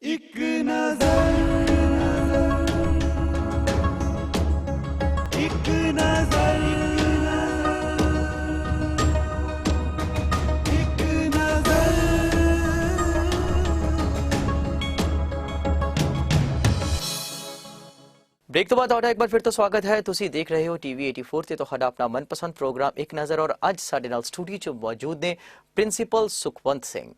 एक नजर एक नजर एक नजर। ब्रेक तो बाद ਤੁਹਾਡਾ ਇੱਕ ਵਾਰ ਫਿਰ ਤੋਂ ਸਵਾਗਤ ਹੈ। ਤੁਸੀਂ ਦੇਖ ਰਹੇ ਹੋ ਟੀਵੀ 84 ਤੇ ਤੁਹਾਡਾ ਆਪਣਾ ਮਨਪਸੰਦ ਪ੍ਰੋਗਰਾਮ ਇੱਕ ਨਜ਼ਰ ਔਰ ਅੱਜ ਸਾਡੇ ਨਾਲ ਸਟੂਡੀਓ 'ਚ ਮੌਜੂਦ ਨੇ ਪ੍ਰਿੰਸੀਪਲ ਸੁਖਵੰਤ ਸਿੰਘ।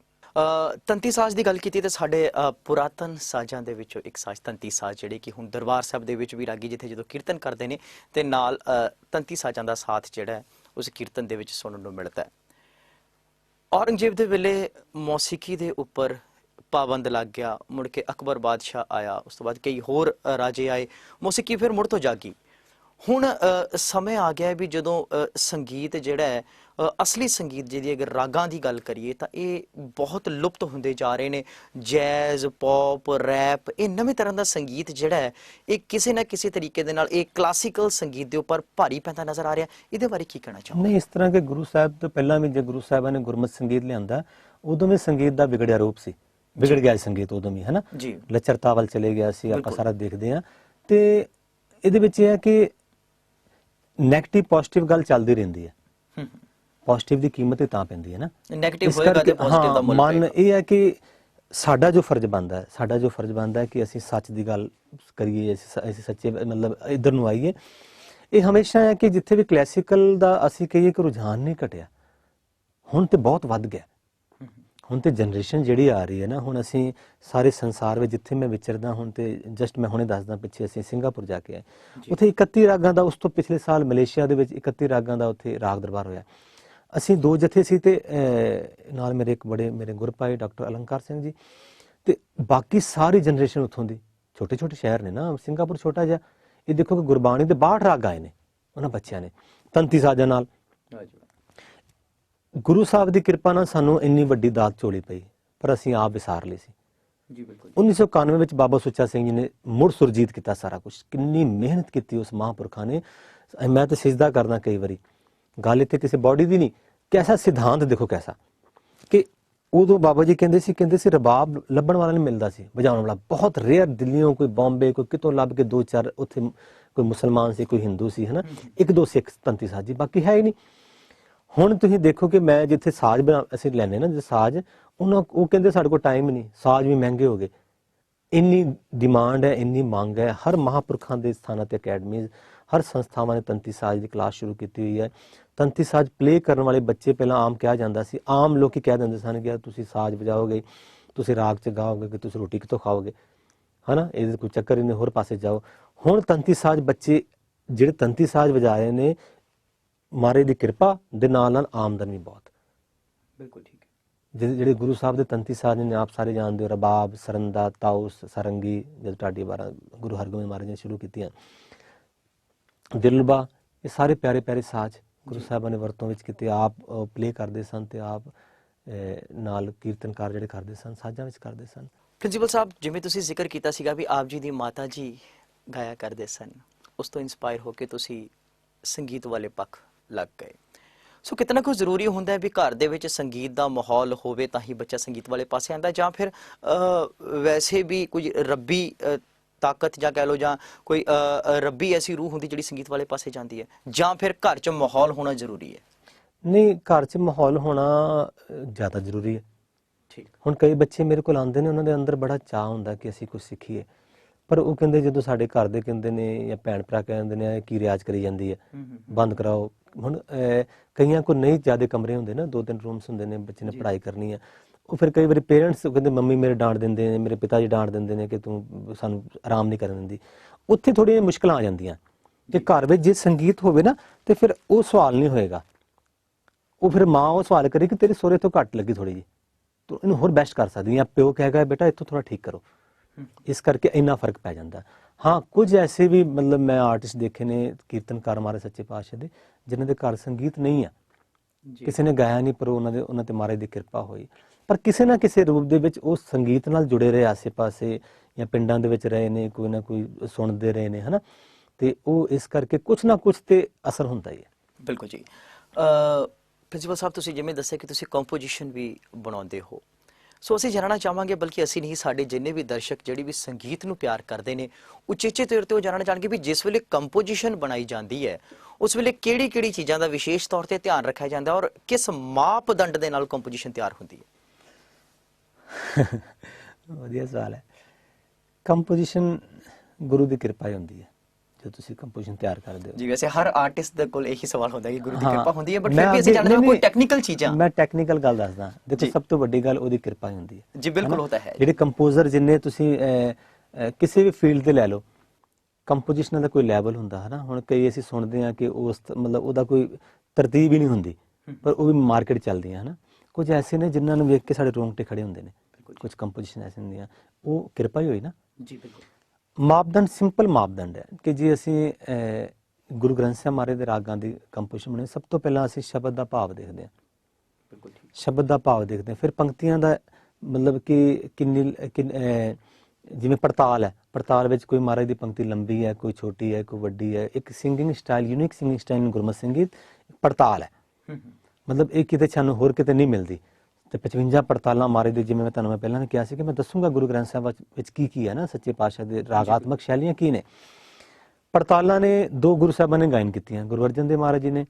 ਤੰਤੀ ਸਾਜ਼ ਦੀ ਗੱਲ ਕੀਤੀ ਤੇ ਸਾਡੇ ਪੁਰਾਤਨ ਸਾਜ਼ਾਂ ਦੇ ਵਿੱਚੋਂ ਇੱਕ ਸਾਜ਼ ਤੰਤੀ ਸਾਜ਼ ਜਿਹੜੇ ਕਿ ਹੁਣ ਦਰਬਾਰ ਸਾਹਿਬ ਦੇ ਵਿੱਚ ਵੀ ਰਾਗੀ ਜਿੱਥੇ ਜਦੋਂ ਕੀਰਤਨ ਕਰਦੇ ਨੇ ਤੇ ਨਾਲ ਤੰਤੀ ਸਾਜ਼ਾਂ ਦਾ ਸਾਥ ਜਿਹੜਾ ਹੈ ਉਸ ਕੀਰਤਨ ਦੇ ਵਿੱਚ ਸੁਣਨ ਨੂੰ ਮਿਲਦਾ ਹੈ। ਔਰੰਗਜ਼ੇਬ ਦੇ ਵੇਲੇ ਮੌਸੀਕੀ ਦੇ ਉੱਪਰ ਪਾਬੰਦ ਲੱਗ ਗਿਆ, ਮੁੜ ਕੇ ਅਕਬਰ ਬਾਦਸ਼ਾਹ ਆਇਆ, ਉਸ ਤੋਂ ਬਾਅਦ ਕਈ ਹੋਰ ਰਾਜੇ ਆਏ, ਮੌਸੀਕੀ ਫਿਰ ਮੁੜ ਤੋਂ ਜਾਗੀ। ਹੁਣ ਸਮੇਂ ਆ ਗਿਆ ਵੀ ਜਦੋਂ ਸੰਗੀਤ ਜਿਹੜਾ ਹੈ ਅਸਲੀ ਸੰਗੀਤ ਜਿਹਦੀ ਅਗਰ ਰਾਗਾਂ ਦੀ ਗੱਲ ਕਰੀਏ ਤਾਂ ਇਹ ਬਹੁਤ ਲੁਪਤ ਹੁੰਦੇ ਜਾ ਰਹੇ ਨੇ। ਜੈਜ਼, ਪੌਪ, ਰੈਪ, ਇਹ ਨਵੇਂ ਤਰ੍ਹਾਂ ਦਾ ਸੰਗੀਤ ਜਿਹੜਾ ਹੈ ਇਹ ਕਿਸੇ ਨਾ ਕਿਸੇ ਤਰੀਕੇ ਦੇ ਨਾਲ ਇਹ ਕਲਾਸੀਕਲ ਸੰਗੀਤ ਦੇ ਉੱਪਰ ਭਾਰੀ ਪੈਂਦਾ ਨਜ਼ਰ ਆ ਰਿਹਾ। ਇਹਦੇ ਬਾਰੇ ਕੀ ਕਹਿਣਾ ਚਾਹੋਗੇ? ਨਹੀਂ, ਇਸ ਤਰ੍ਹਾਂ ਕਿ ਗੁਰੂ ਸਾਹਿਬ ਤੋਂ ਪਹਿਲਾਂ ਵੀ ਜੇ ਗੁਰੂ ਸਾਹਿਬਾਂ ਨੇ ਗੁਰਮਤਿ ਸੰਗੀਤ ਲਿਆਂਦਾ ਉਦੋਂ ਵੀ ਸੰਗੀਤ ਦਾ ਵਿਗੜਿਆ ਰੂਪ ਸੀ, ਵਿਗੜ ਗਿਆ ਸੰਗੀਤ ਉਦੋਂ ਵੀ, ਹੈ ਨਾ ਜੀ, ਲੱਚਰਤਾ ਵੱਲ ਚਲੇ ਗਿਆ ਸੀ। ਆਪਾਂ ਸਾਰਾ ਦੇਖਦੇ ਹਾਂ ਤੇ ਇਹਦੇ ਵਿੱਚ ਇਹ ਹੈ ਕਿ ਨੈਗੇਟਿਵ ਪੋਜ਼ਿਟਿਵ ਗੱਲ ਚੱਲਦੀ ਰਹਿੰਦੀ ਹੈ। ਪੋਜ਼ਿਟਿਵ ਦੀ ਕੀਮਤ ਤਾਂ ਪੈਂਦੀ ਹੈ ਨਾ, ਨੈਗੇਟਿਵ ਹੋਏਗਾ ਤੇ ਪੋਜ਼ਿਟਿਵ ਦਾ ਮੁੱਲ ਪਏਗਾ। ਇਹ ਹੈ ਕਿ ਸਾਡਾ ਜੋ ਫਰਜ਼ ਬਣਦਾ ਹੈ ਕਿ ਅਸੀਂ ਸੱਚ ਦੀ ਗੱਲ ਕਰੀਏ, ਅਸੀਂ ਸੱਚੇ ਮਤਲਬ ਇੱਧਰ ਨੂੰ ਆਈਏ। ਇਹ ਹਮੇਸ਼ਾ ਹੈ ਕਿ ਜਿੱਥੇ ਵੀ ਕਲਾਸੀਕਲ ਦਾ ਅਸੀਂ ਕਹੀਏ ਕਿ ਰੁਝਾਨ ਨਹੀਂ ਘਟਿਆ, ਹੁਣ ਤੇ ਬਹੁਤ ਵੱਧ ਗਿਆ। ਹੁਣ ਤੇ ਜਨਰੇਸ਼ਨ ਜਿਹੜੀ ਆ ਰਹੀ ਹੈ ਨਾ, ਹੁਣ ਅਸੀਂ ਸਾਰੇ ਸੰਸਾਰ ਵਿੱਚ ਜਿੱਥੇ ਮੈਂ ਵਿਚਰਦਾ, ਹੁਣ ਤੇ ਜਸਟ ਮੈਂ ਹੁਣੇ ਦੱਸਦਾ, ਪਿੱਛੇ ਅਸੀਂ ਸਿੰਗਾਪੁਰ ਜਾ ਕੇ ਆਏ, ਉੱਥੇ 31 ਰਾਗਾਂ ਦਾ, ਉਸ ਤੋਂ ਪਿਛਲੇ ਸਾਲ ਮਲੇਸ਼ੀਆ ਦੇ ਵਿੱਚ 31 ਰਾਗਾਂ ਦਾ ਉੱਥੇ ਰਾਗ ਦਰਬਾਰ ਹੋਇਆ। ਅਸੀਂ 2 ਜਥੇ ਸੀ ਤੇ ਨਾਲ ਮੇਰੇ ਇੱਕ ਮੇਰੇ ਗੁਰਪਾਈ ਡਾਕਟਰ ਅਲੰਕਾਰ ਸਿੰਘ ਜੀ ਤੇ ਬਾਕੀ ਸਾਰੀ ਜਨਰੇਸ਼ਨ ਉੱਥੋਂ ਦੀ। ਛੋਟੇ ਛੋਟੇ ਸ਼ਹਿਰ ਨੇ ਨਾ, ਸਿੰਗਾਪੁਰ ਛੋਟਾ ਜਿਹਾ। ਇਹ ਦੇਖੋ ਕਿ ਗੁਰਬਾਣੀ ਦੇ 62 ਰਾਗ ਆਏ ਨੇ ਉਹਨਾਂ ਬੱਚਿਆਂ ਨੇ ਤੰਤੀ ਸਾਜ਼ਾਂ ਨਾਲ। ਗੁਰੂ ਸਾਹਿਬ ਦੀ ਕਿਰਪਾ ਨਾਲ ਸਾਨੂੰ ਇੰਨੀ ਵੱਡੀ ਦਾਤ ਝੋਲੀ ਪਈ, ਪਰ ਅਸੀਂ ਆਪ ਵਿਸਾਰ ਲਈ ਸੀ ਜੀ। ਬਿਲਕੁਲ 1991 ਵਿੱਚ ਬਾਬਾ ਸੁੱਚਾ ਸਿੰਘ ਜੀ ਨੇ ਮੁੜ ਸੁਰਜੀਤ ਕੀਤਾ ਸਾਰਾ ਕੁਝ। ਕਿੰਨੀ ਮਿਹਨਤ ਕੀਤੀ ਉਸ ਮਹਾਂਪੁਰਖਾਂ ਨੇ। ਮੈਂ ਤਾਂ ਸਿਜਦਾ ਕਰਦਾ ਕਈ ਵਾਰੀ। ਗੱਲ ਇੱਥੇ ਕਿਸੇ ਬੋਡੀ ਦੀ ਨਹੀਂ, ਕੈਸਾ ਸਿਧਾਂਤ ਦੇਖੋ ਕੈਸਾ ਕਿ ਉਦੋਂ ਬਾਬਾ ਜੀ ਕਹਿੰਦੇ ਸੀ ਰਬਾਬ ਲੱਭਣ ਵਾਲਾ ਨਹੀਂ ਮਿਲਦਾ ਸੀ ਵਜਾਉਣ ਵਾਲਾ, ਬਹੁਤ ਰੇਅਰ। ਦਿੱਲੀੋਂ ਕੋਈ ਬੰਬੇ ਕੋਈ ਕਿਤੋਂ ਲੱਭ ਕੇ 2-4 ਉੱਥੇ ਕੋਈ ਮੁਸਲਮਾਨ ਸੀ, ਕੋਈ ਹਿੰਦੂ ਸੀ, ਹਨਾ, 1-2 ਸਿੱਖ ਤੰਤੀ ਸਾਜੀ, ਬਾਕੀ ਹੈ ਹੀ ਨਹੀਂ। ਹੁਣ ਤੁਸੀਂ ਦੇਖੋ ਕਿ ਮੈਂ ਜਿੱਥੇ ਸਾਜ਼ ਅਸੀਂ ਲੈਂਦੇ ਨਾ ਜੇ ਸਾਜ਼, ਉਹ ਕਹਿੰਦੇ ਸਾਡੇ ਕੋਲ ਟਾਈਮ ਹੀ ਨਹੀਂ, ਸਾਜ਼ ਵੀ ਮਹਿੰਗੇ ਹੋ ਗਏ। ਇੰਨੀ ਡਿਮਾਂਡ ਹੈ, ਇੰਨੀ ਮੰਗ ਹੈ। ਹਰ ਮਹਾਂਪੁਰਖਾਂ ਦੇ ਸਥਾਨਾਂ ਤੇ ਅਕੈਡਮੀਜ਼, ਹਰ ਸੰਸਥਾਵਾਂ ਨੇ ਤੰਤੀ ਸਾਜ਼ ਦੀ ਕਲਾਸ ਸ਼ੁਰੂ ਕੀਤੀ ਹੋਈ ਹੈ। ਤੰਤੀ ਸਾਜ਼ ਪਲੇ ਕਰਨ ਵਾਲੇ ਬੱਚੇ ਪਹਿਲਾਂ ਆਮ ਕਿਹਾ ਜਾਂਦਾ ਸੀ, ਆਮ ਲੋਕੀ ਕਹਿ ਦਿੰਦੇ ਸਨ ਕਿ ਤੁਸੀਂ ਸਾਜ਼ ਵਜਾਓਗੇ, ਤੁਸੀਂ ਰਾਗ 'ਚ ਗਾਓਗੇ, ਕਿ ਤੁਸੀਂ ਰੋਟੀ ਕਿੱਥੋਂ ਖਾਓਗੇ, ਹੈ ਨਾ, ਇਹਦੇ ਕੋਈ ਚੱਕਰ ਹੀ ਨਹੀਂ, ਹੋਰ ਪਾਸੇ ਜਾਓ। ਹੁਣ ਤੰਤੀ ਸਾਜ਼ ਬੱਚੇ ਜਿਹੜੇ ਤੰਤੀ ਸਾਜ਼ ਵਜਾ ਰਹੇ ਨੇ, ਮਹਾਰਾਜ ਦੀ ਕਿਰਪਾ ਦੇ ਨਾਲ ਆਮਦਨ ਵੀ ਬਹੁਤ। ਬਿਲਕੁਲ ਠੀਕ ਹੈ। ਜਿਹੜੇ ਗੁਰੂ ਸਾਹਿਬ ਦੇ ਤੰਤੀ ਸਾਜ਼ ਨੇ ਆਪ ਸਾਰੇ ਜਾਣਦੇ ਹੋ, ਰਬਾਬ, ਸਰੰਦਾ, ਤਾਊਸ, ਸਾਰੰਗੀ, ਜਦ ਢਾਡੀ ਵਾਰਾਂ ਗੁਰੂ ਹਰਗੋਬਿੰਦ ਮਹਾਰਾਜ ਨੇ ਸ਼ੁਰੂ ਕੀਤੀਆਂ, ਦਿਲਰਬਾ, ਇਹ ਸਾਰੇ ਪਿਆਰੇ ਪਿਆਰੇ ਸਾਜ਼ ਗੁਰੂ ਸਾਹਿਬਾਂ ਨੇ ਵਰਤੋਂ ਵਿੱਚ ਕੀਤੇ। ਆਪ ਪਲੇ ਕਰਦੇ ਸਨ ਤੇ ਆਪ ਨਾਲ ਕੀਰਤਨਕਾਰ ਜਿਹੜੇ ਕਰਦੇ ਸਨ ਸਾਜ਼ਾਂ ਵਿੱਚ ਕਰਦੇ ਸਨ। ਪ੍ਰਿੰਸੀਪਲ ਸਾਹਿਬ, ਜਿਵੇਂ ਤੁਸੀਂ ਜ਼ਿਕਰ ਕੀਤਾ ਸੀਗਾ ਵੀ ਆਪ ਜੀ ਦੀ ਮਾਤਾ ਜੀ ਗਾਇਆ ਕਰਦੇ ਸਨ, ਉਸ ਤੋਂ ਇਨਸਪਾਇਰ ਹੋ ਕੇ ਤੁਸੀਂ ਸੰਗੀਤ ਵਾਲੇ ਪੱਖ ਲੱਗ ਗਏ। ਸੋ ਕਿਤਨਾ ਕੁ ਜ਼ਰੂਰੀ ਹੁੰਦਾ ਹੈ ਵੀ ਘਰ ਦੇ ਵਿੱਚ ਸੰਗੀਤ ਦਾ ਮਾਹੌਲ ਹੋਵੇ ਤਾਂ ਹੀ ਬੱਚਾ ਸੰਗੀਤ ਵਾਲੇ ਪਾਸੇ ਆਉਂਦਾ, ਜਾਂ ਫਿਰ ਵੈਸੇ ਵੀ ਕੁਝ ਰੱਬੀ ਤਾਕਤ ਜਾਂ ਕਹਿ ਲਓ ਜਾਂ ਕੋਈ ਰੱਬੀ ਐਸੀ ਰੂਹ ਹੁੰਦੀ ਜਿਹੜੀ ਸੰਗੀਤ ਵਾਲੇ ਪਾਸੇ ਜਾਂਦੀ ਹੈ, ਜਾਂ ਫਿਰ ਘਰ 'ਚ ਮਾਹੌਲ ਹੋਣਾ ਜ਼ਰੂਰੀ ਹੈ? ਨਹੀਂ, ਘਰ 'ਚ ਮਾਹੌਲ ਹੋਣਾ ਜ਼ਿਆਦਾ ਜ਼ਰੂਰੀ ਹੈ। ਠੀਕ। ਹੁਣ ਕਈ ਬੱਚੇ ਮੇਰੇ ਕੋਲ ਆਉਂਦੇ ਨੇ, ਉਹਨਾਂ ਦੇ ਅੰਦਰ ਬੜਾ ਚਾਅ ਹੁੰਦਾ ਕਿ ਅਸੀਂ ਕੁਝ ਸਿੱਖੀਏ, ਪਰ ਉਹ ਕਹਿੰਦੇ ਜਦੋਂ ਸਾਡੇ ਘਰ ਦੇ ਕਹਿੰਦੇ ਨੇ ਜਾਂ ਭੈਣ ਭਰਾ ਕਹਿੰਦੇ ਨੇ ਕੀ ਰਿਆਜ਼ ਕਰੀ ਜਾਂਦੀ ਹੈ, ਬੰਦ ਕਰਾਓ। ਹੁਣ ਕਈਆਂ ਕੋਲ ਨਹੀਂ ਜ਼ਿਆਦਾ ਕਮਰੇ ਹੁੰਦੇ ਨਾ, 2-3 ਰੂਮਸ ਹੁੰਦੇ ਨੇ, ਬੱਚੇ ਨੇ ਪੜ੍ਹਾਈ ਕਰਨੀ ਹੈ, ਉਹ ਫਿਰ ਕਈ ਵਾਰੀ ਪੇਰੈਂਟਸ ਕਹਿੰਦੇ ਮੰਮੀ ਮੇਰੇ ਡਾਂਟ ਦਿੰਦੇ ਨੇ, ਮੇਰੇ ਪਿਤਾ ਜੀ ਡਾਂਟ ਦਿੰਦੇ ਨੇ ਕਿ ਤੂੰ ਸਾਨੂੰ ਆਰਾਮ ਨਹੀਂ ਕਰਨ ਦਿੰਦੀ। ਉੱਥੇ ਥੋੜ੍ਹੀਆਂ ਮੁਸ਼ਕਲਾਂ ਆ ਜਾਂਦੀਆਂ। ਤੇ ਘਰ ਵਿੱਚ ਜੇ ਸੰਗੀਤ ਹੋਵੇ ਨਾ ਤੇ ਫਿਰ ਉਹ ਸਵਾਲ ਨਹੀਂ ਹੋਏਗਾ। ਉਹ ਫਿਰ ਮਾਂ ਉਹ ਸਵਾਲ ਕਰੇ ਕਿ ਤੇਰੇ ਸਹੁਰੇ ਤੋਂ ਘੱਟ ਲੱਗੀ ਥੋੜ੍ਹੀ ਜਿਹੀ, ਤੂੰ ਇਹਨੂੰ ਹੋਰ ਬੈਸਟ ਕਰ ਸਕਦੀ, ਜਾਂ ਪਿਓ ਕਹੇਗਾ ਬੇਟਾ ਇੱਥੋਂ ਥੋੜ੍ਹਾ ਠੀਕ ਕਰੋ। ਇਸ ਕਰਕੇ ਇੰਨਾ ਫਰਕ ਪੈ ਜਾਂਦਾ। ਹਾਂ, ਕੁਝ ਐਸੇ ਵੀ ਮਤਲਬ ਮੈਂ ਆਰਟਿਸਟ ਦੇਖੇ ਨੇ, ਕੀਰਤਨਕਾਰ ਮਹਾਰਾਜ ਸੱਚੇ ਪਾਤਸ਼ਾਹ ਦੇ, ਜਿਨ੍ਹਾਂ ਦੇ ਘਰ ਸੰਗੀਤ ਨਹੀਂ ਆ, ਕਿਸੇ ਨੇ ਗਾਇਆ ਨਹੀਂ, ਪਰ ਉਹਨਾਂ ਤੇ ਮਹਾਰਾਜ ਦੀ ਕਿਰਪਾ ਹੋਈ। ਪਰ ਕਿਸੇ ਨਾ ਕਿਸੇ ਰੂਪ ਦੇ ਵਿੱਚ ਉਹ ਸੰਗੀਤ ਨਾਲ ਜੁੜੇ ਰਹੇ, ਆਸੇ ਪਾਸੇ ਜਾਂ ਪਿੰਡਾਂ ਦੇ ਵਿੱਚ ਰਹੇ ਨੇ, ਕੋਈ ਨਾ ਕੋਈ ਸੁਣਦੇ ਰਹੇ ਨੇ, ਹੈ ਨਾ, ਤੇ ਉਹ ਇਸ ਕਰਕੇ ਕੁਛ ਨਾ ਕੁਛ ਤੇ ਅਸਰ ਹੁੰਦਾ ਹੀ ਹੈ। ਬਿਲਕੁਲ ਜੀ। ਪ੍ਰਿੰਸੀਪਲ ਸਾਹਿਬ, ਤੁਸੀਂ ਜਿਵੇਂ ਦੱਸਿਆ ਕਿ ਤੁਸੀਂ ਕੰਪੋਜੀਸ਼ਨ ਵੀ ਬਣਾਉਂਦੇ ਹੋ, ਸੋ ਅਸੀਂ ਜਾਣਨਾ ਚਾਹਾਂਗੇ, ਬਲਕਿ ਅਸੀਂ ਨਹੀਂ, ਸਾਡੇ ਜਿੰਨੇ ਵੀ ਦਰਸ਼ਕ ਜਿਹੜੇ ਵੀ ਸੰਗੀਤ ਨੂੰ ਪਿਆਰ ਕਰਦੇ ਨੇ, ਉਚੇਚੇ ਤੌਰ ਤੇ ਉਹ ਜਾਣਨਾ ਚਾਹਣਗੇ ਵੀ ਜਿਸ ਵੇਲੇ ਕੰਪੋਜੀਸ਼ਨ ਬਣਾਈ ਜਾਂਦੀ ਹੈ ਉਸ ਵੇਲੇ ਕਿਹੜੀ ਚੀਜ਼ਾਂ ਦਾ ਵਿਸ਼ੇਸ਼ ਤੌਰ ਤੇ ਧਿਆਨ ਰੱਖਿਆ ਜਾਂਦਾ ਔਰ ਕਿਸ ਮਾਪਦੰਡ ਦੇ ਨਾਲ ਕੰਪੋਜੀਸ਼ਨ ਤਿਆਰ ਹੁੰਦੀ ਹੈ। ਵਧੀਆ ਸਵਾਲ ਹੈ। ਕੰਪੋਜੀਸ਼ਨ ਗੁਰੂ ਦੀ ਕਿਰਪਾ ਹੀ ਹੁੰਦੀ ਹੈ ਜੋ ਤੁਸੀਂ ਕੰਪੋਜੀਸ਼ਨ ਤਿਆਰ ਕਰਦੇ ਹੋ। ਜੀ ਵੈਸੇ ਹਰ ਆਰਟਿਸਟ ਦੇ ਕੋਲ ਇਹੀ ਸਵਾਲ ਹੁੰਦਾ ਹੈ ਕਿ ਗੁਰੂ ਦੀ ਹਾਂ, ਕਿਰਪਾ ਹੁੰਦੀ ਹੈ, ਬਟ ਮੈਂ ਫਿਰ ਵੀ ਅਸੀਂ ਜਾਣਦੇ ਹਾਂ ਕੋਈ ਟੈਕਨੀਕਲ ਚੀਜ਼ਾਂ। ਮੈਂ ਟੈਕਨੀਕਲ ਗੱਲ ਦੱਸਦਾ, ਦੇਖੋ ਜੀ। ਸਭ ਤੋਂ ਵੱਡੀ ਗੱਲ ਉਹਦੀ ਕਿਰਪਾ ਹੀ ਹੁੰਦੀ ਹੈ। ਜੀ ਬਿਲਕੁਲ, ਉਹ ਤਾਂ ਹੈ। ਜਿਹੜੇ ਕੰਪੋਜ਼ਰ ਜਿੰਨੇ ਤੁਸੀਂ ਕਿਸੇ ਵੀ ਫੀਲਡ ਤੇ ਲੈ ਲਓ, ਕੰਪੋਜੀਸ਼ਨਾਂ ਦਾ ਕੋਈ ਲੈਵਲ ਹੁੰਦਾ ਹੈ ਨਾ। ਹੁਣ ਕਈ ਅਸੀਂ ਸੁਣਦੇ ਹਾਂ ਕਿ ਉਸ ਮਤਲਬ ਉਹਦਾ ਕੋਈ ਤਰਤੀਬ ਹੀ ਨਹੀਂ ਹੁੰਦੀ, ਪਰ ਉਹ ਵੀ ਮਾਰਕੀਟ ਚੱਲਦੀਆਂ ਹੈ ਨਾ। ਕੁਝ ਐਸੇ ਨੇ ਜਿਨ੍ਹਾਂ ਨੂੰ ਵੇਖ ਕੇ ਸਾਡੇ ਰੋਂਗਟੇ ਖੜੇ ਹੁੰਦੇ ਨੇ। ਕੁਝ ਕੰਪੋਜੀਸ਼ਨ ਐਸੇ ਹੁੰਦੀਆਂ, ਉਹ ਕਿਰਪਾ ਹੀ ਹੋਈ ਨਾ। ਜੀ ਬਿਲਕੁਲ। ਮਾਪਦੰਡ ਸਿੰਪਲ ਮਾਪਦੰਡ ਹੈ ਕਿ ਜੇ ਅਸੀਂ ਗੁਰੂ ਗ੍ਰੰਥ ਸਾਹਿਬ ਮਹਾਰਾਜ ਦੇ ਰਾਗਾਂ ਦੀ ਕੰਪੋਜੀਸ਼ਨ ਬਣਾਈ, ਸਭ ਤੋਂ ਪਹਿਲਾਂ ਅਸੀਂ ਸ਼ਬਦ ਦਾ ਭਾਵ ਦੇਖਦੇ ਹਾਂ। ਬਿਲਕੁਲ ਠੀਕ। ਸ਼ਬਦ ਦਾ ਭਾਵ ਦੇਖਦੇ ਹਾਂ, ਫਿਰ ਪੰਕਤੀਆਂ ਦਾ ਮਤਲਬ ਕਿ ਜਿਵੇਂ ਪੜਤਾਲ ਹੈ, ਪੜਤਾਲ ਵਿੱਚ ਕੋਈ ਮਹਾਰਾਜ ਦੀ ਪੰਕਤੀ ਲੰਬੀ ਹੈ, ਕੋਈ ਛੋਟੀ ਹੈ, ਕੋਈ ਵੱਡੀ ਹੈ। ਇੱਕ singing style, unique singing style Gurmat Sangeet ਪੜਤਾਲ ਹੈ। ਮਤਲਬ ਇਹ ਕਿਤੇ ਸਾਨੂੰ ਹੋਰ ਕਿਤੇ ਨਹੀਂ ਮਿਲਦੀ। ਤੇ 55 ਪੜਤਾਲਾਂ ਮਹਾਰਾਜ ਦੀ, ਜਿਵੇਂ ਮੈਂ ਪਹਿਲਾਂ ਵੀ ਕਿਹਾ ਸੀ ਕਿ ਮੈਂ ਦੱਸੂਗਾ ਗੁਰੂ ਗ੍ਰੰਥ ਸਾਹਿਬ ਵਿੱਚ ਕੀ ਹੈ ਨਾ, ਸੱਚੇ ਪਾਤਸ਼ਾਹ ਦੇ ਰਾਗਾਤਮਕ ਸ਼ੈਲੀਆਂ ਕੀ ਨੇ। ਪੜਤਾਲਾਂ ਨੇ ਦੋ ਗੁਰੂ ਸਾਹਿਬਾਂ ਨੇ ਗਾਇਨ ਕੀਤੀਆਂ, ਗੁਰੂ ਅਰਜਨ ਦੇਵ ਮਹਾਰਾਜ ਜੀ ਨੇ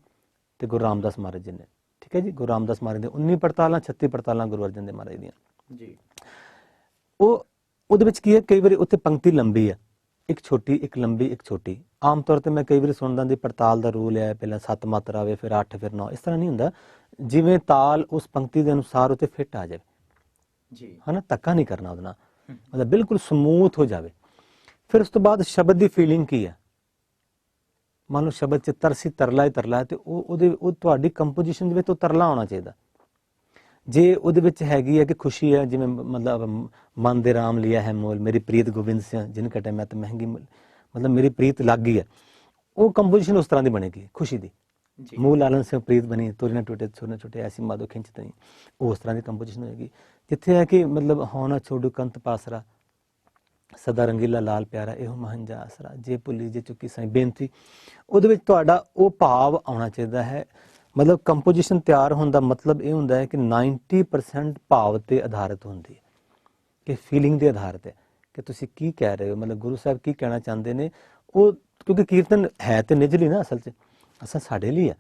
ਤੇ ਗੁਰੂ ਰਾਮਦਾਸ ਮਹਾਰਾਜ ਜੀ ਨੇ। ਠੀਕ ਹੈ ਜੀ। ਗੁਰੂ ਰਾਮਦਾਸ ਮਹਾਰਾਜ ਦੇ 19 ਪੜਤਾਲਾਂ, 36 ਪੜਤਾਲਾਂ ਗੁਰੂ ਅਰਜਨ ਦੇਵ ਮਹਾਰਾਜ ਦੀਆਂ ਜੀ। ਉਹਦੇ ਵਿੱਚ ਕੀ ਹੈ, ਕਈ ਵਾਰੀ ਉੱਥੇ ਪੰਕਤੀ ਲੰਬੀ ਹੈ, ਇੱਕ ਛੋਟੀ, ਇੱਕ ਲੰਬੀ, ਇੱਕ ਛੋਟੀ। ਆਮ ਤੌਰ ਤੇ ਮੈਂ ਕਈ ਵਾਰੀ ਸੁਣਦਾ ਦੀ ਪੜਤਾਲ ਦਾ ਰੂਲ ਹੈ ਪਹਿਲਾਂ 7 ਮਾਤਰਾ ਆਵੇ, ਫਿਰ 8, ਫਿਰ 9। ਇਸ ਤਰ੍ਹਾਂ ਨਹੀਂ ਹੁੰਦਾ। ਜਿਵੇਂ ਤਾਲ ਉਸ ਪੰਕਤੀ ਦੇ ਅਨੁਸਾਰ ਉੱਤੇ ਫਿੱਟ ਆ ਜਾਵੇ ਜੀ, ਹਨਾ, ਧੱਕਾ ਨਹੀਂ ਕਰਨਾ ਉਹਦੇ ਨਾਲ, ਮਤਲਬ ਬਿਲਕੁਲ ਸਮੂਥ ਹੋ ਜਾਵੇ। ਫਿਰ ਉਸ ਤੋਂ ਬਾਅਦ ਸ਼ਬਦ ਦੀ ਫੀਲਿੰਗ ਕੀ ਹੈ। ਮੰਨ ਲਓ ਸ਼ਬਦ 'ਚ ਤਰਸੀ ਤਰਲਾ ਹੀ ਤਰਲਾ, ਤੇ ਉਹ ਤੁਹਾਡੀ ਕੰਪੋਜੀਸ਼ਨ ਦੇ ਵਿੱਚ ਉਹ ਤਰਲਾ ਹੋਣਾ ਚਾਹੀਦਾ। ਜੇ ਉਹਦੇ ਵਿੱਚ ਹੈਗੀ ਹੈ ਕਿ ਖੁਸ਼ੀ ਹੈ, ਜਿਵੇਂ ਮਤਲਬ ਮਨ ਦੇ ਰਾਮ ਲਿਆ ਹੈ ਮੋਲ, ਮੇਰੀ ਪ੍ਰੀਤ ਗੋਬਿੰਦ ਸਿੰਘ ਜਿਨ ਕਟੇ ਮੈਂ ਤਾਂ ਮਹਿੰਗੀ, ਮਤਲਬ ਮੇਰੀ ਪ੍ਰੀਤ ਲੱਗ ਗਈ ਹੈ, ਉਹ ਕੰਪੋਜੀਸ਼ਨ ਉਸ ਤਰ੍ਹਾਂ ਦੀ ਬਣੇਗੀ, ਖੁਸ਼ੀ ਦੀ। ਮੂਲ ਲਾਲਨ ਸਿੰਘ ਪ੍ਰੀਤ ਬਣੀ, ਤੋਰੀ ਨਾ ਟੁੱਟੇ ਛੋੜ ਨਾ ਛੁੱਟੇ, ਐਸੀ ਮਾਦੋ ਖਿੰਚ ਤਈ, ਉਹ ਉਸ ਤਰ੍ਹਾਂ ਦੀ ਕੰਪੋਜੀਸ਼ਨ ਹੋਏਗੀ। ਜਿੱਥੇ ਹੈ ਕਿ ਮਤਲਬ ਹੋਣਾ ਛੋੜੂ ਕੰਤ ਪਾਸਰਾ, ਸਦਾ ਰੰਗੀਲਾ ਲਾਲ ਪਿਆਰਾ, ਇਹੋ ਮਹੰਜਾ ਆਸਰਾ, ਜੇ ਭੁੱਲੀ ਜੇ ਚੁੱਕੀ ਸਾਈ ਬੇਨਤੀ। ਉਹਦੇ ਵਿੱਚ ਤੁਹਾਡਾ ਉਹ ਭਾਵ ਆਉਣਾ ਚਾਹੀਦਾ ਹੈ। ਮਤਲਬ ਕੰਪੋਜੀਸ਼ਨ ਤਿਆਰ ਹੋਣ ਦਾ ਮਤਲਬ ਇਹ ਹੁੰਦਾ ਹੈ ਕਿ 90% ਭਾਵ ਤੇ ਆਧਾਰਿਤ ਹੁੰਦੀ ਹੈ, ਕਿ ਫੀਲਿੰਗ ਦੇ ਆਧਾਰਿਤ ਹੈ ਕਿ ਤੁਸੀਂ ਕੀ ਕਹਿ ਰਹੇ ਹੋ, ਮਤਲਬ ਗੁਰੂ ਸਾਹਿਬ ਕੀ ਕਹਿਣਾ ਚਾਹੁੰਦੇ ਨੇ। ਉਹ ਕਿਉਂਕਿ ਕੀਰਤਨ ਹੈ ਤੇ ਨਿਜਲੀ ਨਾ, ਅਸਲ ਸਾਡੇ ਲਈ ਹੈ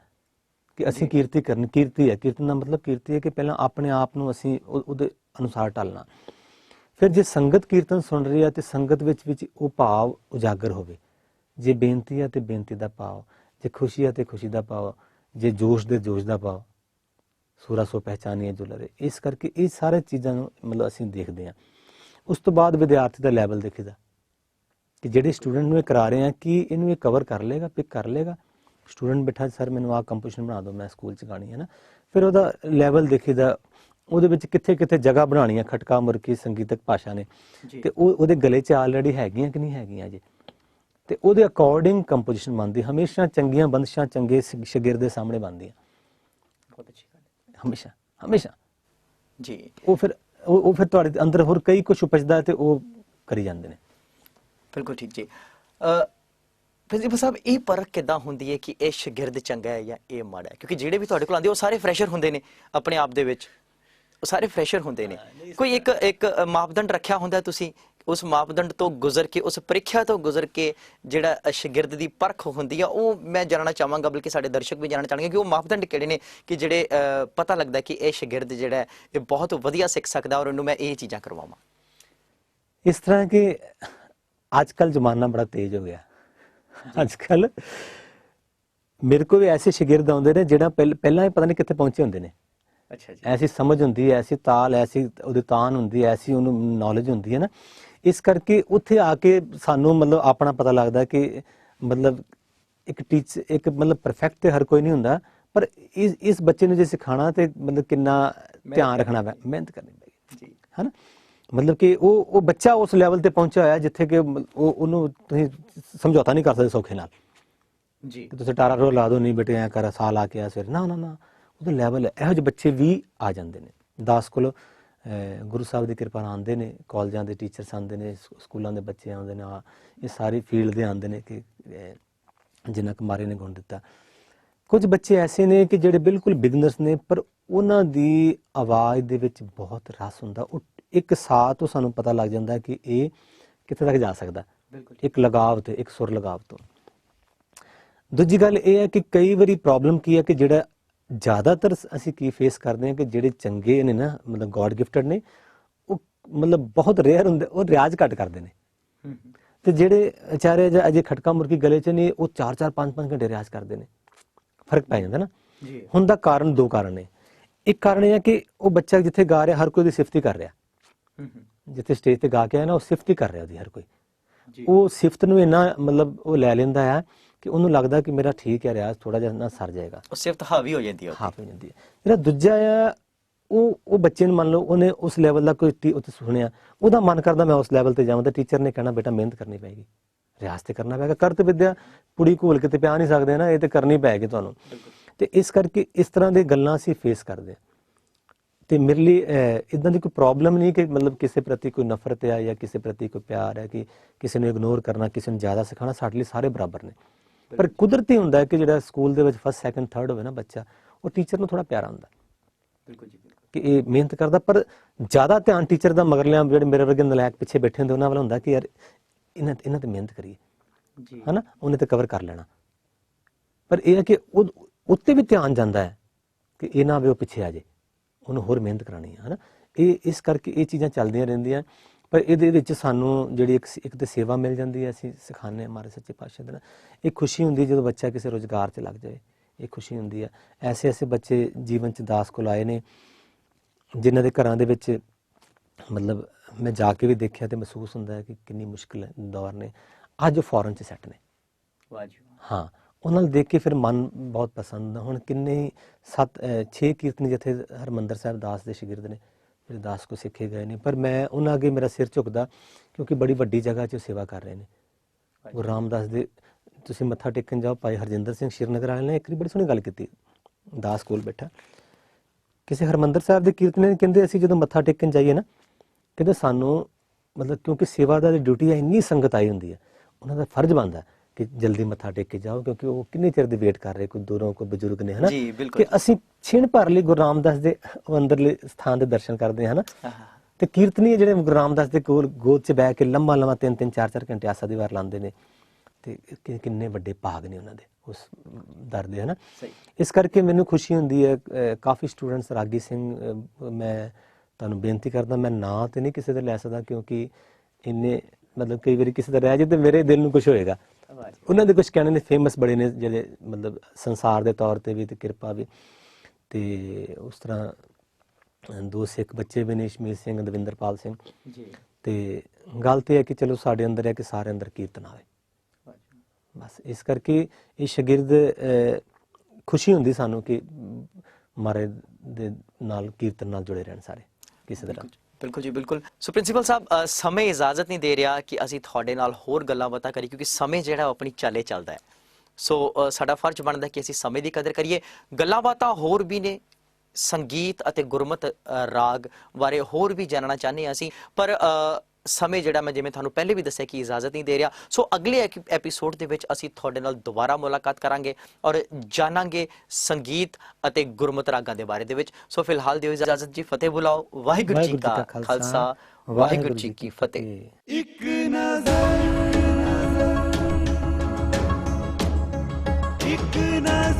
ਕਿ ਅਸੀਂ ਕੀਰਤੀ ਕਰਨੀ। ਕੀਰਤੀ ਹੈ, ਕੀਰਤਨ ਦਾ ਮਤਲਬ ਕੀਰਤੀ ਹੈ ਕਿ ਪਹਿਲਾਂ ਆਪਣੇ ਆਪ ਨੂੰ ਅਸੀਂ ਉਹਦੇ ਅਨੁਸਾਰ ਢਾਲਣਾ। ਫਿਰ ਜੇ ਸੰਗਤ ਕੀਰਤਨ ਸੁਣ ਰਹੀ ਹੈ ਤੇ ਸੰਗਤ ਵਿੱਚ ਉਹ ਭਾਵ ਉਜਾਗਰ ਹੋਵੇ। ਜੇ ਬੇਨਤੀ ਹੈ ਤੇ ਬੇਨਤੀ ਦਾ ਭਾਵ, ਜੇ ਖੁਸ਼ੀ ਹੈ ਤੇ ਖੁਸ਼ੀ ਦਾ ਭਾਵ, ਜੇ ਜੋਸ਼ ਦੇ ਜੋਸ਼ ਦਾ ਭਾਵ, ਸੂਰਾ ਸੋ ਪਹਿਚਾਨੀਏ ਜੋ ਲਰੇ। ਇਸ ਕਰਕੇ ਇਹ ਸਾਰੇ ਚੀਜ਼ਾਂ ਨੂੰ ਮਤਲਬ ਅਸੀਂ ਦੇਖਦੇ ਹਾਂ। ਉਸ ਤੋਂ ਬਾਅਦ ਵਿਦਿਆਰਥੀ ਦਾ ਲੈਵਲ ਦੇਖੀਦਾ ਕਿ ਜਿਹੜੇ ਸਟੂਡੈਂਟ ਨੂੰ ਇਹ ਕਰਾ ਰਹੇ ਆ ਕਿ ਇਹਨੂੰ ਇਹ ਕਵਰ ਕਰ ਲੇਗਾ, ਪਿਕ ਕਰ ਲੇਗਾ। ਸਟੂਡੈਂਟ ਬੈਠਾ ਸਰ ਮੈਨੂੰ ਆਹ ਕੰਪੋਜੀਸ਼ਨ ਬਣਾ ਦਿਓ, ਮੈਂ ਸਕੂਲ 'ਚ ਗਾਣੀ ਹੈ ਨਾ। ਫਿਰ ਉਹਦਾ ਲੈਵਲ ਦੇਖੀਦਾ, ਉਹਦੇ ਵਿੱਚ ਕਿੱਥੇ ਕਿੱਥੇ ਜਗ੍ਹਾ ਬਣਾਉਣੀ ਹੈ ਖਟਕਾ ਮੁਰਕੀ ਸੰਗੀਤਕ ਭਾਸ਼ਾ ਨੇ, ਤੇ ਉਹਦੇ ਗਲੇ 'ਚ ਆਲਰੇਡੀ ਹੈਗੀਆਂ ਕਿ ਨਹੀਂ ਹੈਗੀਆਂ ਜੀ, ਤੇ ਉਹਦੇ ਅਕੋਰਡਿੰਗ ਕੰਪੋਜੀਸ਼ਨ ਬਣਦੀ। ਹਮੇਸ਼ਾ ਚੰਗੀਆਂ ਬੰਦਸ਼ਾਂ ਚੰਗੇ ਸ਼ਾਗਿਰਦ ਦੇ ਸਾਹਮਣੇ ਬਣਦੀਆਂ, ਬਹੁਤ ਅੱਛੀ ਗੱਲ ਹੈ। ਹਮੇਸ਼ਾ ਹਮੇਸ਼ਾ ਜੀ। ਉਹ ਫਿਰ ਤੁਹਾਡੇ ਅੰਦਰ ਹੋਰ ਕਈ ਕੁਝ ਉਪਜਦਾ ਤੇ ਉਹ ਕਰੀ ਜਾਂਦੇ ਨੇ। ਬਿਲਕੁਲ ਠੀਕ ਜੀ। ਪ੍ਰਿੰਸੀਪਲ ਸਾਹਿਬ, ਇਹ ਪਰਖ ਕਿੱਦਾਂ ਹੁੰਦੀ ਹੈ ਕਿ ਇਹ ਸ਼ਾਗਿਰਦ ਚੰਗਾ ਹੈ ਜਾਂ ਇਹ ਮਾੜਾ ਹੈ? ਕਿਉਂਕਿ ਜਿਹੜੇ ਵੀ ਤੁਹਾਡੇ ਕੋਲ ਆਉਂਦੇ ਉਹ ਸਾਰੇ ਫਰੈਸ਼ਰ ਹੁੰਦੇ ਨੇ ਆਪਣੇ ਆਪ ਦੇ ਵਿੱਚ, ਉਹ ਸਾਰੇ ਫਰੈਸ਼ਰ ਹੁੰਦੇ ਨੇ। ਕੋਈ ਇੱਕ ਮਾਪਦੰਡ ਰੱਖਿਆ ਹੁੰਦਾ ਤੁਸੀਂ, ਉਸ ਮਾਪਦੰਡ ਤੋਂ ਗੁਜ਼ਰ ਕੇ, ਉਸ ਪ੍ਰੀਖਿਆ ਤੋਂ ਗੁਜ਼ਰ ਕੇ ਜਿਹੜਾ ਸ਼ਾਗਿਰਦ ਦੀ ਪਰਖ ਹੁੰਦੀ ਆ, ਉਹ ਮੈਂ ਜਾਣਨਾ ਚਾਹਾਂਗਾ, ਬਲਕਿ ਸਾਡੇ ਦਰਸ਼ਕ ਵੀ ਜਾਣਨਾ ਚਾਹਣਗੇ ਕਿ ਉਹ ਮਾਪਦੰਡ ਕਿਹੜੇ ਨੇ ਕਿ ਜਿਹੜੇ ਪਤਾ ਲੱਗਦਾ ਕਿ ਇਹ ਸ਼ਾਗਿਰਦ ਜਿਹੜਾ ਹੈ ਇਹ ਬਹੁਤ ਵਧੀਆ ਸਿੱਖ ਸਕਦਾ ਔਰ ਉਹਨੂੰ ਮੈਂ ਇਹ ਚੀਜ਼ਾਂ ਕਰਵਾਵਾਂ। ਇਸ ਤਰ੍ਹਾਂ ਕਿ ਅੱਜ ਕੱਲ ਜ਼ਮਾਨਾ ਬੜਾ ਤੇਜ਼ ਹੋ ਗਿਆ। ਅੱਜ ਕੱਲ ਮੇਰੇ ਕੋਲ ਵੀ ਐਸੇ ਸ਼ਾਗਿਰਦ ਆਉਂਦੇ ਨੇ ਜਿਹੜਾ ਪਹਿਲਾਂ ਹੀ ਪਤਾ ਨਹੀਂ ਕਿੱਥੇ ਪਹੁੰਚੇ ਹੁੰਦੇ ਨੇ। ਅੱਛਾ ਜੀ। ਐਸੀ ਸਮਝ ਹੁੰਦੀ ਹੈ, ਐਸੀ ਤਾਲ, ਐਸੀ ਉਹਦੀ ਤਾਨ ਹੁੰਦੀ ਹੈ, ਐਸੀ ਉਹਨੂੰ ਨੌਲੇਜ ਹੁੰਦੀ ਹੈ ਨਾ। ਇਸ ਕਰਕੇ ਉੱਥੇ ਆ ਕੇ ਸਾਨੂੰ ਮਤਲਬ ਆਪਣਾ ਪਤਾ ਲੱਗਦਾ ਕਿ ਮਤਲਬ ਇੱਕ ਮਤਲਬ ਪਰਫੈਕਟ ਤੇ ਹਰ ਕੋਈ ਨਹੀਂ ਹੁੰਦਾ, ਪਰ ਇਸ ਬੱਚੇ ਨੂੰ ਜੇ ਸਿਖਾਣਾ ਤੇ ਮਤਲਬ ਕਿੰਨਾ ਧਿਆਨ ਰੱਖਣਾ ਪੈ, ਮਿਹਨਤ ਕਰਨੀ ਪਏਗੀ ਜੀ, ਹੈ। ਮਤਲਬ ਕਿ ਉਹ ਬੱਚਾ ਉਸ ਲੈਵਲ ਤੇ ਪਹੁੰਚਿਆ ਹੋਇਆ ਜਿੱਥੇ ਕਿ ਉਹਨੂੰ ਤੁਸੀਂ ਸਮਝੌਤਾ ਨਹੀਂ ਕਰ ਸਕਦੇ ਸੌਖੇ ਨਾਲ ਜੀ, ਕਿ ਤੁਸੀਂ ਟਾਰਾ ਰੋ ਲਾ ਦੋ, ਨਹੀਂ ਬੇਟੇ ਐ ਕਰ ਸਾਲ ਆ ਕੇ ਆ ਸਵੇਰੇ, ਨਾ ਨਾ ਨਾ, ਉਹਦਾ ਲੈਵਲ ਹੈ। ਇਹੋ ਜਿਹੇ ਬੱਚੇ ਵੀ ਆ ਜਾਂਦੇ ਨੇ। 10 ਕੋਲ ਗੁਰੂ ਸਾਹਿਬ ਦੀ ਕਿਰਪਾ ਨਾਲ ਆਉਂਦੇ ਨੇ, ਕਾਲਜਾਂ ਦੇ ਟੀਚਰਸ ਆਉਂਦੇ ਨੇ, ਸਕੂਲਾਂ ਦੇ ਬੱਚੇ ਆਉਂਦੇ ਨੇ, ਇਹ ਸਾਰੀ ਫੀਲਡ ਦੇ ਆਉਂਦੇ ਨੇ ਕਿ ਜਿਨ੍ਹਾਂ ਕੁ ਮਾਰੇ ਨੇ ਗੁਣ ਦਿੱਤਾ। ਕੁਝ ਬੱਚੇ ਐਸੇ ਨੇ ਕਿ ਜਿਹੜੇ ਬਿਲਕੁਲ ਬਿਗਨਰਸ ਨੇ, ਪਰ ਉਹਨਾਂ ਦੀ ਆਵਾਜ਼ ਦੇ ਵਿੱਚ ਬਹੁਤ ਰਸ ਹੁੰਦਾ। ਉਹ ਇੱਕ ਸਾਹ ਤੋਂ ਸਾਨੂੰ ਪਤਾ ਲੱਗ ਜਾਂਦਾ ਕਿ ਇਹ ਕਿੱਥੇ ਤੱਕ ਜਾ ਸਕਦਾ, ਇੱਕ ਲਗਾਵ ਤੇ, ਇੱਕ ਸੁਰ ਲਗਾਵ ਤੋਂ। ਦੂਜੀ ਗੱਲ ਇਹ ਹੈ ਕਿ ਕਈ ਵਾਰੀ ਪ੍ਰੋਬਲਮ ਕੀ ਹੈ ਕਿ ਜਿਹੜਾ ਜ਼ਿਆਦਾਤਰ ਅਸੀਂ ਕੀ ਫੇਸ ਕਰਦੇ ਹਾਂ ਕਿ ਜਿਹੜੇ ਚੰਗੇ ਨੇ ਨਾ, ਮਤਲਬ ਗੋਡ ਗਿਫਟਡ ਨੇ, ਉਹ ਮਤਲਬ ਬਹੁਤ ਰੇਅਰ ਹੁੰਦੇ, ਉਹ ਰਿਆਜ਼ ਘੱਟ ਕਰਦੇ ਨੇ। ਤੇ ਜਿਹੜੇ ਵਿਚਾਰੇ ਅਜੇ ਖਟਕਾ ਮੁਰਗੀ ਗਲੇ 'ਚ ਨੇ, ਉਹ 4-4 5-5 ਘੰਟੇ ਰਿਆਜ਼ ਕਰਦੇ ਨੇ। ਫਰਕ ਪੈ ਜਾਂਦਾ ਨਾ। ਹੁਣ ਦਾ ਕਾਰਨ ਦੋ ਕਾਰਨ ਨੇ। ਇੱਕ ਕਾਰਨ ਇਹ ਹੈ ਕਿ ਉਹ ਬੱਚਾ ਜਿੱਥੇ ਗਾ ਰਿਹਾ ਹਰ ਕੋਈ ਉਹਦੀ ਸਿਫਤ ਹੀ ਕਰ ਰਿਹਾ, ਜਿੱਥੇ ਸਟੇਜ ਤੇ ਗਾ ਕੇ ਆਇਆ ਨਾ, ਉਹ ਸਿਫਤ ਹੀ ਕਰ ਰਿਹਾ ਉਹਦੀ ਹਰ ਕੋਈ। ਉਹ ਸਿਫਤ ਨੂੰ ਇੰਨਾ ਮਤਲਬ ਉਹ ਲੈ ਲੈਂਦਾ ਹੈ ਕਿ ਉਹਨੂੰ ਲੱਗਦਾ ਕਿ ਮੇਰਾ ਠੀਕ ਹੈ ਰਿਆਜ਼, ਥੋੜਾ ਜਿਹਾ ਨਾ ਸਰ ਜਾਏਗਾ, ਉਹ ਸਿਫਤ ਹਾਵੀ ਹੋ ਜਾਂਦੀ ਹੈ, ਹਾਵੀ ਹੋ ਜਾਂਦੀ ਹੈ। ਜਿਹੜਾ ਦੂਜਾ ਆ ਉਹ ਬੱਚੇ ਨੂੰ ਮੰਨ ਲਓ ਉਹਨੇ ਉਸ ਲੈਵਲ ਦਾ ਕੋਈ ਉੱਥੇ ਸੁਣਿਆ, ਉਹਦਾ ਮਨ ਕਰਦਾ ਮੈਂ ਉਸ ਲੈਵਲ ਤੇ ਜਾਵਾਂ, ਤਾਂ ਟੀਚਰ ਨੇ ਕਹਿਣਾ ਬੇਟਾ ਮਿਹਨਤ ਕਰਨੀ ਪਏਗੀ, ਰਿਆਜ਼ ਤੇ ਕਰਨਾ ਪਏਗਾ। ਕਰਤ ਵਿਦਿਆ ਪੁੜੀ ਘੋਲ ਕੇ ਤੇ ਪਿਆ ਨਹੀਂ ਸਕਦੇ ਨਾ, ਇਹ ਤੇ ਕਰਨੀ ਪਏਗੀ ਤੁਹਾਨੂੰ। ਤੇ ਇਸ ਕਰਕੇ ਇਸ ਤਰ੍ਹਾਂ ਦੀ ਗੱਲਾਂ ਅਸੀਂ ਫੇਸ ਕਰਦੇ ਹਾਂ। ਤੇ ਮੇਰੇ ਲਈ ਇਦਾਂ ਦੀ ਕੋਈ ਪ੍ਰੋਬਲਮ ਨਹੀਂ ਕਿ ਮਤਲਬ ਕਿਸੇ ਪ੍ਰਤੀ ਕੋਈ ਨਫ਼ਰਤ ਹੈ ਜਾਂ ਕਿਸੇ ਪ੍ਰਤੀ ਕੋਈ ਪਿਆਰ ਹੈ, ਕਿ ਕਿਸੇ ਨੂੰ ਇਗਨੋਰ ਕਰਨਾ, ਕਿਸੇ ਨੂੰ ਜ਼ਿਆਦਾ ਸਿਖਾਉਣਾ, ਸਾਡੇ ਲਈ ਸਾਰੇ ਬਰਾਬਰ ਨੇ। ਪਰ ਕੁਦਰਤੀ ਹੁੰਦਾ ਹੈ ਕਿ ਜਿਹੜਾ ਸਕੂਲ ਦੇ ਵਿੱਚ ਫਸਟ ਸੈਕੰਡ ਥਰਡ ਹੋਵੇ ਨਾ ਬੱਚਾ, ਉਹ ਟੀਚਰ ਨੂੰ ਥੋੜਾ ਪਿਆਰਾ ਹੁੰਦਾ ਕਿ ਇਹ ਮਿਹਨਤ ਕਰਦਾ। ਪਰ ਜ਼ਿਆਦਾ ਧਿਆਨ ਟੀਚਰ ਦਾ ਮਗਰਲਿਆਂ ਜਿਹੜੇ ਮੇਰੇ ਵਰਗੇ ਨਲਾਇਕ ਪਿੱਛੇ ਬੈਠੇ ਹੁੰਦੇ ਉਹਨਾਂ ਵੱਲ ਹੁੰਦਾ ਕਿ ਯਾਰ ਇਹਨਾਂ ਤੇ ਮਿਹਨਤ ਕਰੀਏ, ਹਨਾ, ਉਹਨੇ ਤੇ ਕਵਰ ਕਰ ਲੈਣਾ। ਪਰ ਇਹ ਹੈ ਕਿ ਉਹ ਉੱਤੇ ਵੀ ਧਿਆਨ ਜਾਂਦਾ ਹੈ ਕਿ ਇਹ ਨਾ ਵੀ ਉਹ ਪਿੱਛੇ ਆ ਜੇ, ਉਹਨੂੰ ਹੋਰ ਮਿਹਨਤ ਕਰਾਉਣੀ ਹੈ, ਹਨਾ। ਇਹ ਇਸ ਕਰਕੇ ਇਹ ਚੀਜ਼ਾਂ ਚੱਲਦੀਆਂ ਰਹਿੰਦੀਆਂ। ਪਰ ਇਹਦੇ ਵਿੱਚ ਸਾਨੂੰ ਜਿਹੜੀ ਇੱਕ ਤੇ ਸੇਵਾ ਮਿਲ ਜਾਂਦੀ ਹੈ, ਅਸੀਂ ਸਿਖਾਉਂਦੇ ਹਾਂ ਮਹਾਰਾਜ ਸੱਚੇ ਪਾਤਸ਼ਾਹ ਦੇ ਨਾਲ। ਇਹ ਖੁਸ਼ੀ ਹੁੰਦੀ ਜਦੋਂ ਬੱਚਾ ਕਿਸੇ ਰੁਜ਼ਗਾਰ 'ਚ ਲੱਗ ਜਾਏ, ਇਹ ਖੁਸ਼ੀ ਹੁੰਦੀ ਹੈ। ਐਸੇ ਬੱਚੇ ਜੀਵਨ 'ਚ ਦਾਸ ਕੋਲ ਆਏ ਨੇ ਜਿਨ੍ਹਾਂ ਦੇ ਘਰਾਂ ਦੇ ਵਿੱਚ ਮਤਲਬ ਮੈਂ ਜਾ ਕੇ ਵੀ ਦੇਖਿਆ ਤੇ ਮਹਿਸੂਸ ਹੁੰਦਾ ਹੈ ਕਿ ਕਿੰਨੀ ਮੁਸ਼ਕਿਲ ਦੌਰ ਨੇ। ਅੱਜ ਉਹ ਫੋਰਨ 'ਚ ਸੈੱਟ ਨੇ। ਹਾਂ, ਉਹਨਾਂ ਨੂੰ ਦੇਖ ਕੇ ਫਿਰ ਮਨ ਬਹੁਤ ਪਸੰਦ। ਹੁਣ ਕਿੰਨੇ 6 ਕੀਰਤਨੀ ਜਿੱਥੇ ਹਰਿਮੰਦਰ ਸਾਹਿਬ ਦਾਸ ਦੇ ਸ਼ਾਗਿਰਦ ਨੇ, ਜਿਹੜੇ ਦਾਸ ਕੋ ਸਿੱਖੇ ਗਏ ਨੇ। ਪਰ ਮੈਂ ਉਹਨਾਂ ਅੱਗੇ ਮੇਰਾ ਸਿਰ ਝੁਕਦਾ ਕਿਉਂਕਿ ਬੜੀ ਵੱਡੀ ਜਗ੍ਹਾ 'ਚ ਸੇਵਾ ਕਰ ਰਹੇ ਨੇ। ਗੁਰੂ ਰਾਮਦਾਸ ਦੇ ਤੁਸੀਂ ਮੱਥਾ ਟੇਕਣ ਜਾਓ, ਭਾਈ ਹਰਜਿੰਦਰ ਸਿੰਘ ਸ਼੍ਰੀਨਗਰ ਵਾਲੇ ਨੇ ਇੱਕ ਬੜੀ ਸੋਹਣੀ ਗੱਲ ਕੀਤੀ। ਦਾਸ ਕੋਲ ਬੈਠਾ ਕਿਸੇ ਹਰਿਮੰਦਰ ਸਾਹਿਬ ਦੇ ਕੀਰਤਨੀ ਕਹਿੰਦੇ ਅਸੀਂ ਜਦੋਂ ਮੱਥਾ ਟੇਕਣ ਜਾਈਏ ਨਾ, ਕਹਿੰਦੇ ਸਾਨੂੰ ਮਤਲਬ ਕਿਉਂਕਿ ਸੇਵਾ ਦਾ ਡਿਊਟੀ ਹੈ, ਇੰਨੀ ਸੰਗਤ ਆਈ ਹੁੰਦੀ ਹੈ, ਉਹਨਾਂ ਦਾ ਫਰਜ਼ ਬਣਦਾ ਕਿ ਜਲਦੀ ਮੱਥਾ ਟੇਕ ਕੇ ਜਾਓ ਕਿਉਂਕਿ ਉਹ ਕਿੰਨੇ ਚਿਰ ਦੀ ਵੇਟ ਕਰ ਰਹੇ, ਕੋਈ ਦੂਰੋਂ ਕੋਈ ਬਜ਼ੁਰਗ ਨੇ, ਹਨਾ, ਕਿ ਅਸੀਂ ਛਿਣ ਭਰ ਲਈ ਗੁਰੂ ਰਾਮਦਾਸ ਦੇ ਅੰਦਰਲੇ ਸਥਾਨ ਦੇ ਦਰਸ਼ਨ ਕਰਦੇ ਹਾਂ, ਹਨਾ। ਤੇ ਕੀਰਤਨੀ ਜਿਹੜੇ ਗੁਰੂ ਰਾਮਦਾਸ ਦੇ ਕੋਲ ਗੋਦ 'ਚ ਬਹਿ ਕੇ ਲੰਮਾ 3-3 4-4 ਘੰਟੇ ਆਸਾ ਦੀ ਵਾਰ ਲਾਉਂਦੇ ਨੇ, ਤੇ ਕਿੰਨੇ ਵੱਡੇ ਭਾਗ ਨੇ ਉਹਨਾਂ ਦੇ ਉਸ ਦਰ ਦੇ, ਹਨਾ। ਇਸ ਕਰਕੇ ਮੈਨੂੰ ਖੁਸ਼ੀ ਹੁੰਦੀ ਹੈ। ਕਾਫੀ ਸਟੂਡੈਂਟਸ, ਰਾਗੀ ਸਿੰਘ, ਮੈਂ ਤੁਹਾਨੂੰ ਬੇਨਤੀ ਕਰਦਾ, ਮੈਂ ਨਾਂ ਤੇ ਨਹੀਂ ਕਿਸੇ ਦੇ ਲੈ ਸਕਦਾ ਕਿਉਂਕਿ ਇੰਨੇ ਮਤਲਬ ਕਈ ਵਾਰੀ ਕਿਸੇ ਦਾ ਰਹਿ ਜਾਏ ਤੇ ਮੇਰੇ ਦਿਲ ਨੂੰ ਕੁਝ ਹੋਏਗਾ। ਉਹਨਾਂ ਦੇ ਕੁਝ ਕਹਿਣੇ ਨੇ, ਫੇਮਸ ਬੜੇ ਨੇ ਜਿਹੜੇ ਮਤਲਬ ਸੰਸਾਰ ਦੇ ਤੌਰ ਤੇ ਵੀ ਤੇ ਕਿਰਪਾ ਵੀ। ਤੇ ਉਸ ਤਰ੍ਹਾਂ 2 ਸਿੱਖ ਬੱਚੇ ਵੀ ਨੇ, ਸ਼ਮੀਰ ਸਿੰਘ, ਦਵਿੰਦਰਪਾਲ ਸਿੰਘ। ਤੇ ਗੱਲ ਤੇ ਹੈ ਕਿ ਚਲੋ ਸਾਡੇ ਅੰਦਰ ਹੈ ਕਿ ਸਾਰੇ ਅੰਦਰ ਕੀਰਤਨ ਆਵੇ, ਬਸ। ਇਸ ਕਰਕੇ ਇਹ ਸ਼ਾਗਿਰਦ ਖੁਸ਼ੀ ਹੁੰਦੀ ਸਾਨੂੰ ਕਿ ਮਹਾਰਾਜ ਦੇ ਨਾਲ ਕੀਰਤਨ ਨਾਲ ਜੁੜੇ ਰਹਿਣ ਸਾਰੇ ਕਿਸੇ ਤਰ੍ਹਾਂ। ਬਿਲਕੁਲ ਜੀ, ਬਿਲਕੁਲ। ਸੋ ਪ੍ਰਿੰਸੀਪਲ ਸਾਹਿਬ, ਸਮੇਂ ਇਜਾਜ਼ਤ ਨਹੀਂ ਦੇ ਰਿਹਾ ਕਿ ਅਸੀਂ ਤੁਹਾਡੇ ਨਾਲ ਹੋਰ ਗੱਲਾਂ ਬਾਤਾਂ ਕਰੀਏ ਕਿਉਂਕਿ ਸਮੇਂ ਜਿਹੜਾ ਉਹ ਆਪਣੀ ਚਾਲੇ ਚੱਲਦਾ ਹੈ। ਸੋ ਸਾਡਾ ਫਰਜ਼ ਬਣਦਾ ਕਿ ਅਸੀਂ ਸਮੇਂ ਦੀ ਕਦਰ ਕਰੀਏ। ਗੱਲਾਂ ਬਾਤਾਂ ਹੋਰ ਵੀ ਨੇ, ਸੰਗੀਤ ਅਤੇ ਗੁਰਮਤ ਰਾਗ ਬਾਰੇ ਹੋਰ ਵੀ ਜਾਣਨਾ ਚਾਹੁੰਦੇ ਹਾਂ ਅਸੀਂ, ਪਰ ਸਮੇਂ ਜਿਹੜਾ ਮੈਂ ਜਿਵੇਂ ਤੁਹਾਨੂੰ ਪਹਿਲੇ ਵੀ ਦੱਸਿਆ ਕਿ ਇਜਾਜ਼ਤ ਨਹੀਂ ਦੇ ਰਿਹਾ। ਸੋ ਅਗਲੇ ਐਪੀਸੋਡ ਦੇ ਵਿੱਚ ਅਸੀਂ ਤੁਹਾਡੇ ਨਾਲ ਦੁਬਾਰਾ ਮੁਲਾਕਾਤ ਕਰਾਂਗੇ ਔਰ ਜਾਣਾਂਗੇ ਸੰਗੀਤ ਅਤੇ ਗੁਰਮਤ ਰਾਗਾਂ ਦੇ ਬਾਰੇ ਦੇ ਵਿੱਚ। ਸੋ ਫਿਲਹਾਲ ਦਿਓ ਇਜਾਜ਼ਤ ਜੀ। ਫਤਿਹ ਬੁਲਾਓ। ਵਾਹਿਗੁਰੂ ਜੀ ਕਾ ਖਾਲਸਾ, ਵਾਹਿਗੁਰੂ ਜੀ ਕੀ ਫਤਿਹ। ਇੱਕ ਨਜ਼ਰ, ਇੱਕ ਨਜ਼ਰ।